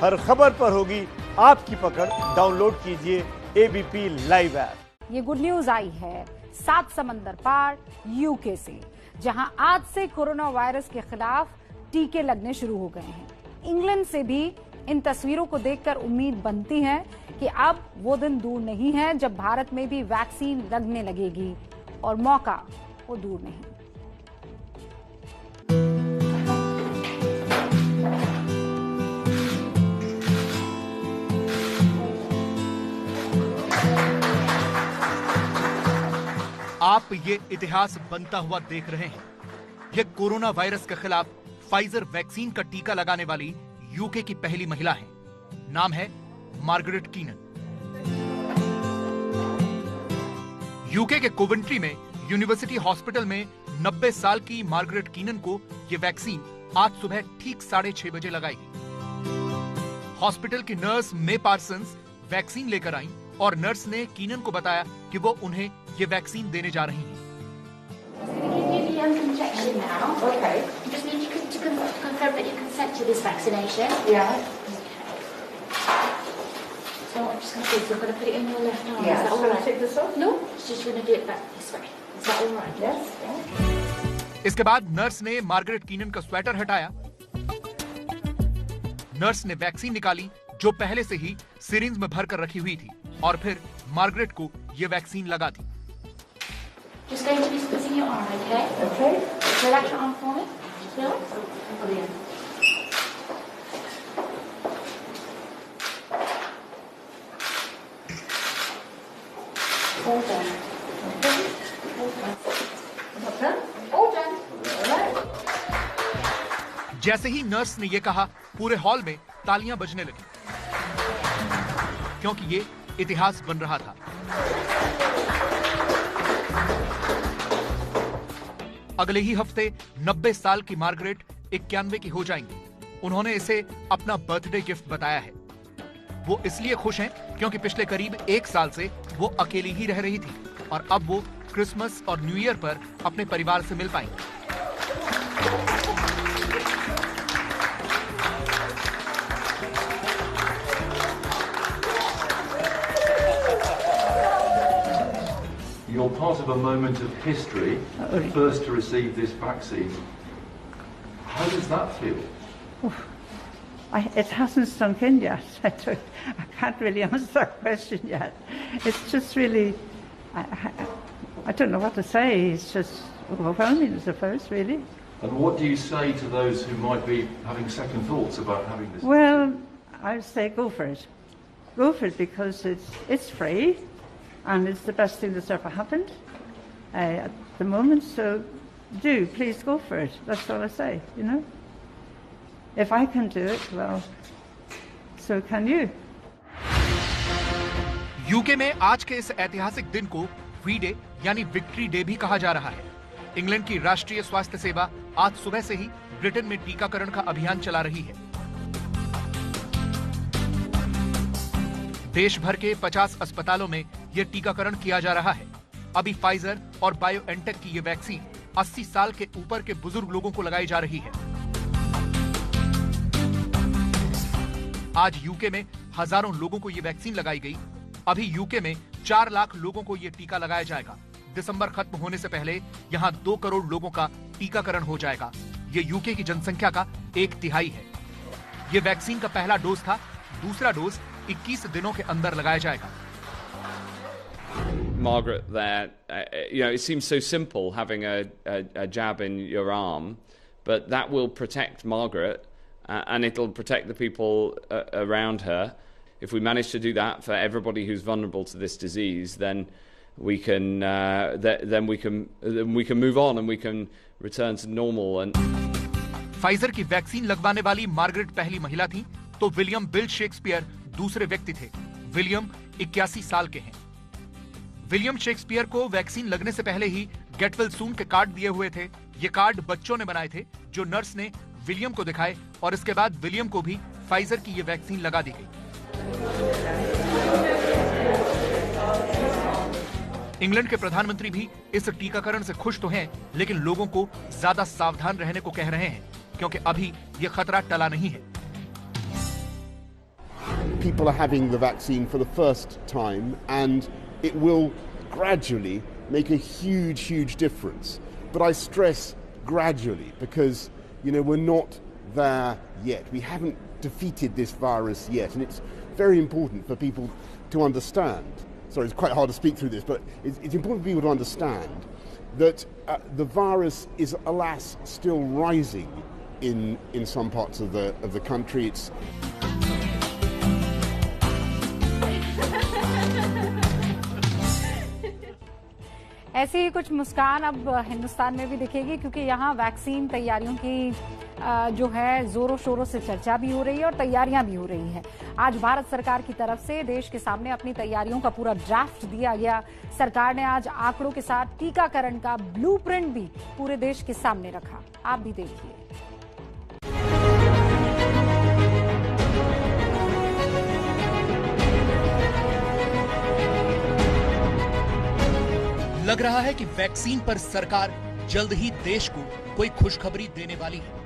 हर खबर पर होगी आपकी पकड़। डाउनलोड कीजिए एबीपी लाइव ऐप। ये गुड न्यूज आई है 7 समंदर पार यूके से, जहां आज से कोरोना वायरस के खिलाफ टीके लगने शुरू हो गए हैं। इंग्लैंड से भी इन तस्वीरों को देखकर उम्मीद बनती है कि अब वो दिन दूर नहीं है जब भारत में भी वैक्सीन लगने लगेगी, और मौका वो दूर नहीं। आप ये इतिहास बनता हुआ देख रहे हैं। ये कोरोना वायरस के खिलाफ फाइजर वैक्सीन का टीका लगाने वाली यूके की पहली महिला है। नाम है मार्गरेट कीनन। यूके के कोवेंट्री में यूनिवर्सिटी हॉस्पिटल में 90 साल की मार्गरेट कीनन को ये वैक्सीन आज सुबह ठीक 6:30 बजे लगाई। हॉस्पिटल की नर्स मे पार्सन्स वैक्सीन लेकर आई और नर्स ने कीनन को बताया कि वो उन्हें ये वैक्सीन देने जा रही हैं। इसके बाद नर्स ने मार्गरेट कीनन का स्वेटर हटाया। नर्स ने वैक्सीन निकाली जो पहले से ही सिरिंज में भरकर रखी हुई थी, और फिर मार्गरेट को ये वैक्सीन लगा दी। Just going to be squeezing your arm, okay? Okay. Relax your arm for me. Relax. Brilliant. All done. Okay. All done. All done. All right. जैसे ही नर्स ने ये कहा, पूरे हॉल में तालियां बजने लगी, क्योंकि ये इतिहास बन रहा था। अगले ही हफ्ते 90 साल की मार्गरेट 91 की हो जाएंगी। उन्होंने इसे अपना बर्थडे गिफ्ट बताया है। वो इसलिए खुश हैं क्योंकि पिछले करीब 1 साल से वो अकेली ही रह रही थी, और अब वो क्रिसमस और न्यू ईयर पर अपने परिवार से मिल पाएंगी। You're part of a moment of history, the first to receive this vaccine. How does that feel? It hasn't sunk in yet. I can't really answer that question yet. It's just really, I don't know what to say. It's just overwhelming, I suppose, really. And what do you say to those who might be having second thoughts about having this? Well, I would say go for it. Go for it because it's free. And it's the best thing that's ever happened at the moment. So please go for it. That's all I say, you know. If I can do it, well, so can you. UK में आज के इस ऐतिहासिक दिन को we day यानी victory day भी कहा जा रहा है। इंग्लैंड की राष्ट्रीय स्वास्थ्य सेवा आज सुबह से ही ब्रिटेन में टीकाकरण का अभियान चला रही है। देश भर के 50 अस्पतालों में यह टीकाकरण किया जा रहा है। अभी फाइजर और बायोएनटेक की ये वैक्सीन 80 साल के ऊपर के बुजुर्ग लोगों को लगाई जा रही है। आज यूके में हजारों लोगों को ये वैक्सीन लगाई गई। अभी यूके में 4 लाख लोगों को ये टीका लगाया जाएगा। दिसंबर खत्म होने से पहले यहाँ 2 करोड़ लोगों का टीकाकरण हो जाएगा। ये यूके की जनसंख्या का 1/3 है। ये वैक्सीन का पहला डोज था। दूसरा डोज 21 दिनों के अंदर लगाया जाएगा। Margaret there, it seems so simple having a jab in your arm, but that will protect Margaret and it'll protect the people around her. If we manage to do that for everybody who's vulnerable to this disease, then we can move on and we can return to normal. And Pfizer की vaccine लगवाने वाली Margaret पहली महिला थी, तो William bill Shakespeare दूसरे व्यक्ति थे। विलियम 81 साल के हैं। विलियम शेक्सपियर को वैक्सीन लगने से पहले ही गेट वेल सून के कार्ड दिए हुए थे। ये कार्ड बच्चों ने बनाए थे, जो नर्स ने विलियम को दिखाए, और इसके बाद विलियम को भी फाइजर की ये वैक्सीन लगा दी गई। इंग्लैंड के प्रधानमंत्री भी इस टीकाकरण से खुश तो हैं, लेकिन लोगों को ज्यादा सावधान रहने को कह रहे हैं, क्योंकि अभी ये खतरा टला नहीं है। people are having the vaccine for the first time, and it will gradually make a huge, huge difference. But I stress gradually because, we're not there yet. We haven't defeated this virus yet, and it's very important for people to understand. Sorry, it's quite hard to speak through this, but it's important for people to understand that the virus is, alas, still rising in some parts of the country. It's ऐसी ही कुछ मुस्कान अब हिंदुस्तान में भी दिखेगी, क्योंकि यहाँ vaccine तैयारियों की जो है जोरों शोरों से चर्चा भी हो रही है और तैयारियां भी हो रही हैं। आज भारत सरकार की तरफ से देश के सामने अपनी तैयारियों का पूरा ड्राफ्ट दिया गया। सरकार ने आज आंकड़ों के साथ टीकाकरण का ब्लूप्रिंट भी पूरे देश के सामने रखा। आप भी देखिए। लग रहा है कि वैक्सीन पर सरकार जल्द ही देश को कोई खुशखबरी देने वाली है।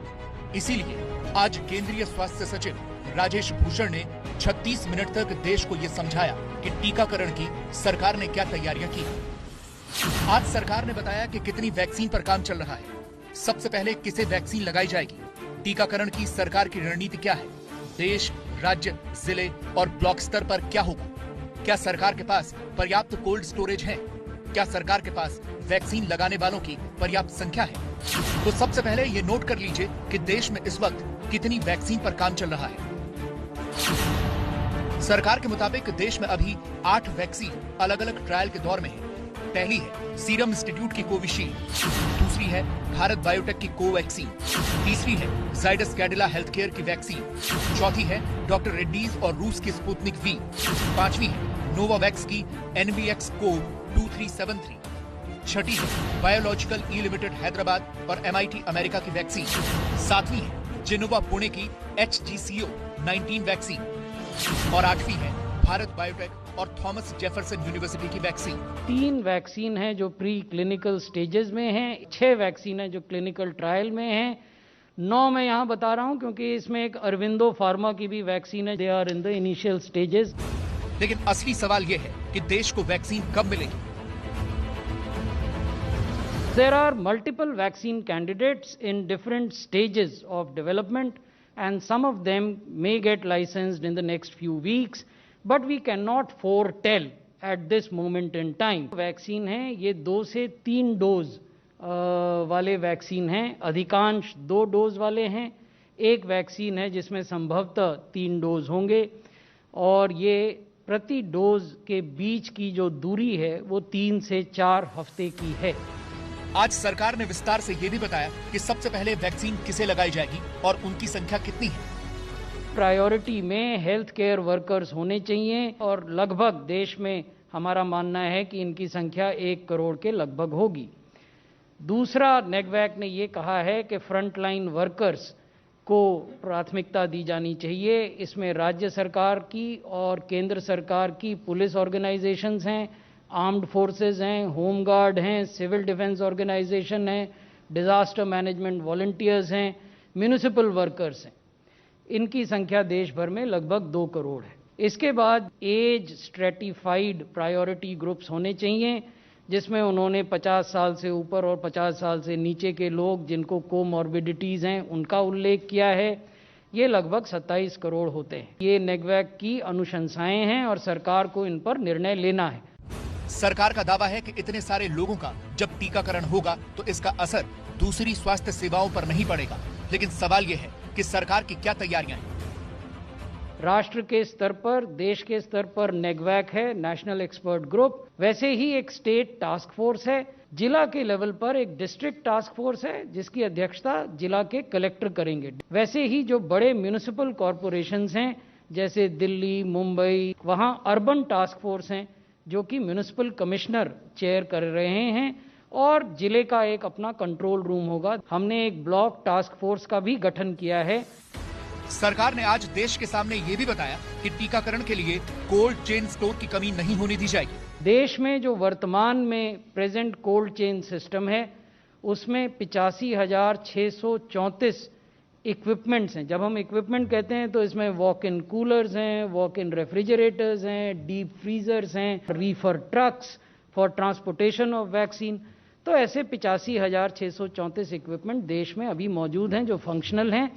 इसीलिए आज केंद्रीय स्वास्थ्य सचिव राजेश भूषण ने 36 मिनट तक देश को यह समझाया कि टीकाकरण की सरकार ने क्या तैयारियां की। आज सरकार ने बताया कि कितनी वैक्सीन पर काम चल रहा है, सबसे पहले किसे वैक्सीन लगाई जाएगी, टीकाकरण की सरकार की रणनीति क्या है, देश, राज्य, जिले और ब्लॉक स्तर पर क्या होगा, क्या सरकार के पास पर्याप्त कोल्ड स्टोरेज है, क्या सरकार के पास वैक्सीन लगाने वालों की पर्याप्त संख्या है। तो सबसे पहले ये नोट कर लीजिए कि देश में इस वक्त कितनी वैक्सीन पर काम चल रहा है। सरकार के मुताबिक देश में अभी 8 वैक्सीन अलग अलग ट्रायल के दौर में है। पहली है सीरम इंस्टीट्यूट की कोविशील्ड, दूसरी है भारत बायोटेक की कोवैक्सीन, तीसरी है जाइडस कैडिला हेल्थकेयर की वैक्सीन, चौथी है डॉक्टर रेड्डीज और रूस की स्पुतनिक वी, पांचवी है नोवावैक्स की NVX कोव 2373, छठी है बायोलॉजिकल ई लिमिटेड हैदराबाद और MIT अमेरिका की वैक्सीन, सातवीं है जिनोवा पुणे की HGCO 19 वैक्सीन और आठवीं है भारत बायोटेक और थॉमस जेफरसन यूनिवर्सिटी की वैक्सीन। 3 वैक्सीन है जो प्री क्लिनिकल स्टेजेस में हैं, 6 वैक्सीन है जो क्लिनिकल ट्रायल में हैं, 9 मैं यहाँ बता रहा हूँ क्योंकि इसमें एक अरविंदो फार्मा की भी वैक्सीन है, they are in the initial stages. लेकिन असली सवाल यह है कि देश को वैक्सीन कब मिलेगी। There are multiple vaccine candidates in different stages of development, and some of them may get licensed in the next few weeks, but we cannot foretell at this moment in time. Vaccine है ये 2 से 3 dose वाले vaccine हैं, अधिकांश 2 dose वाले हैं। एक vaccine है जिसमें संभवतः 3 डोज होंगे और ये प्रति डोज के बीच की जो दूरी है वो 3 से 4 हफ्ते की है। आज सरकार ने विस्तार से ये भी बताया कि सबसे पहले वैक्सीन किसे लगाई जाएगी और उनकी संख्या कितनी है। प्रायोरिटी में हेल्थ केयर वर्कर्स होने चाहिए और लगभग देश में हमारा मानना है कि इनकी संख्या 1 करोड़ के लगभग होगी। दूसरा, नेगवैक ने ये कहा है कि फ्रंटलाइन वर्कर्स को प्राथमिकता दी जानी चाहिए। इसमें राज्य सरकार की और केंद्र सरकार की पुलिस ऑर्गेनाइजेशंस हैं, आर्म्ड फोर्सेस हैं, होम गार्ड हैं, सिविल डिफेंस ऑर्गेनाइजेशन हैं, डिजास्टर मैनेजमेंट वॉलंटियर्स हैं, म्यूनिसिपल वर्कर्स हैं। इनकी संख्या देश भर में लगभग 2 करोड़ है। इसके बाद एज स्ट्रेटिफाइड प्रायोरिटी ग्रुप्स होने चाहिए, जिसमें उन्होंने 50 साल से ऊपर और 50 साल से नीचे के लोग जिनको कोमॉर्बिडिटीज़ हैं उनका उल्लेख किया है। ये लगभग 27 करोड़ होते हैं। ये नेगवैक की अनुशंसाएं हैं और सरकार को इन पर निर्णय लेना है। सरकार का दावा है कि इतने सारे लोगों का जब टीकाकरण होगा तो इसका असर दूसरी स्वास्थ्य सेवाओं पर नहीं पड़ेगा। लेकिन सवाल यह है कि सरकार की क्या तैयारियां हैं। राष्ट्र के स्तर पर, देश के स्तर पर नेगवैक है, नेशनल एक्सपर्ट ग्रुप, वैसे ही एक स्टेट टास्क फोर्स है, जिला के लेवल पर एक डिस्ट्रिक्ट टास्क फोर्स है जिसकी अध्यक्षता जिला के कलेक्टर करेंगे। वैसे ही जो बड़े म्यूनिसिपल कॉरपोरेशंस हैं जैसे दिल्ली, मुंबई, वहां अर्बन टास्क फोर्स हैं जो कि म्यूनिसिपल कमिश्नर चेयर कर रहे हैं और जिले का एक अपना कंट्रोल रूम होगा। हमने एक ब्लॉक टास्क फोर्स का भी गठन किया है। सरकार ने आज देश के सामने ये भी बताया कि टीकाकरण के लिए कोल्ड चेन स्टोर की कमी नहीं होने दी जाएगी। देश में जो वर्तमान में प्रेजेंट कोल्ड चेन सिस्टम है उसमें 85,634 इक्विपमेंट्स हैं। जब हम इक्विपमेंट कहते हैं तो इसमें वॉक इन कूलर्स हैं, वॉक इन रेफ्रिजरेटर्स हैं, डीप फ्रीजर्स हैं, Reifer trucks for transportation of vaccine. तो ऐसे 85,634 इक्विपमेंट देश में अभी मौजूद हैं जो फंक्शनल हैं,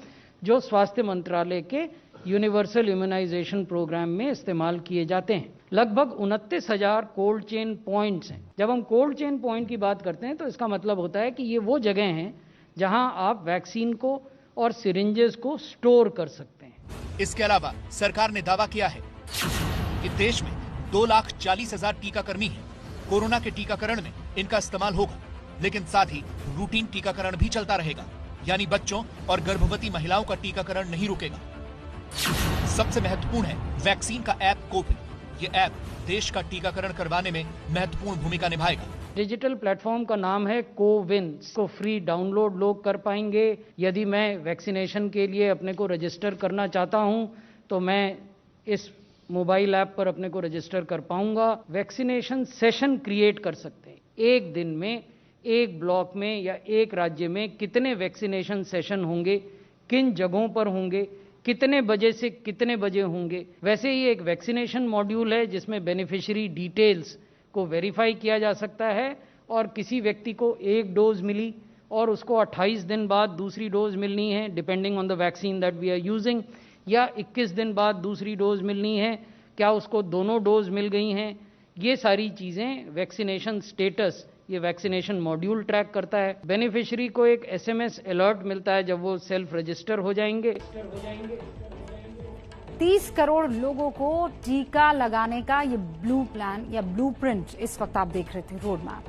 जो स्वास्थ्य मंत्रालय के यूनिवर्सल इम्यूनाइजेशन प्रोग्राम में इस्तेमाल किए जाते हैं। लगभग 29,000 कोल्ड चेन पॉइंट्स हैं। जब हम कोल्ड चेन पॉइंट की बात करते हैं तो इसका मतलब होता है कि ये वो जगह हैं जहां आप वैक्सीन को और सिरिंजेस को स्टोर कर सकते हैं। इसके अलावा सरकार ने दावा किया है कि देश में 2,40,000 टीकाकर्मी हैं। कोरोना के टीकाकरण में इनका इस्तेमाल होगा, लेकिन साथ ही रूटीन टीकाकरण भी चलता रहेगा, यानी बच्चों और गर्भवती महिलाओं का टीकाकरण नहीं रुकेगा। सबसे महत्वपूर्ण है वैक्सीन का ऐप कोविन। ये ऐप देश का टीकाकरण करवाने में महत्वपूर्ण भूमिका निभाएगा। डिजिटल प्लेटफॉर्म का नाम है कोविन। इसको फ्री डाउनलोड लोग कर पाएंगे। यदि मैं वैक्सीनेशन के लिए अपने को रजिस्टर करना चाहता हूं तो मैं इस मोबाइल ऐप पर अपने को रजिस्टर कर पाऊंगा। वैक्सीनेशन सेशन क्रिएट कर सकते हैं। एक दिन में एक ब्लॉक में या एक राज्य में कितने वैक्सीनेशन सेशन होंगे, किन जगहों पर होंगे, कितने बजे से कितने बजे होंगे। वैसे ही एक वैक्सीनेशन मॉड्यूल है जिसमें बेनिफिशियरी डिटेल्स को वेरीफाई किया जा सकता है और किसी व्यक्ति को एक डोज मिली और उसको 28 दिन बाद दूसरी डोज मिलनी है, depending on the vaccine that we are using, या 21 दिन बाद दूसरी डोज मिलनी है, क्या उसको दोनों डोज मिल गई हैं। ये सारी चीज़ें वैक्सीनेशन स्टेटस ये वैक्सीनेशन मॉड्यूल ट्रैक करता है। बेनिफिशियरी को एक SMS अलर्ट मिलता है जब वो सेल्फ रजिस्टर हो जाएंगे। 30 करोड़ लोगों को टीका लगाने का ये ब्लू प्लान या ब्लूप्रिंट इस वक्त आप देख रहे थे, रोड मैप।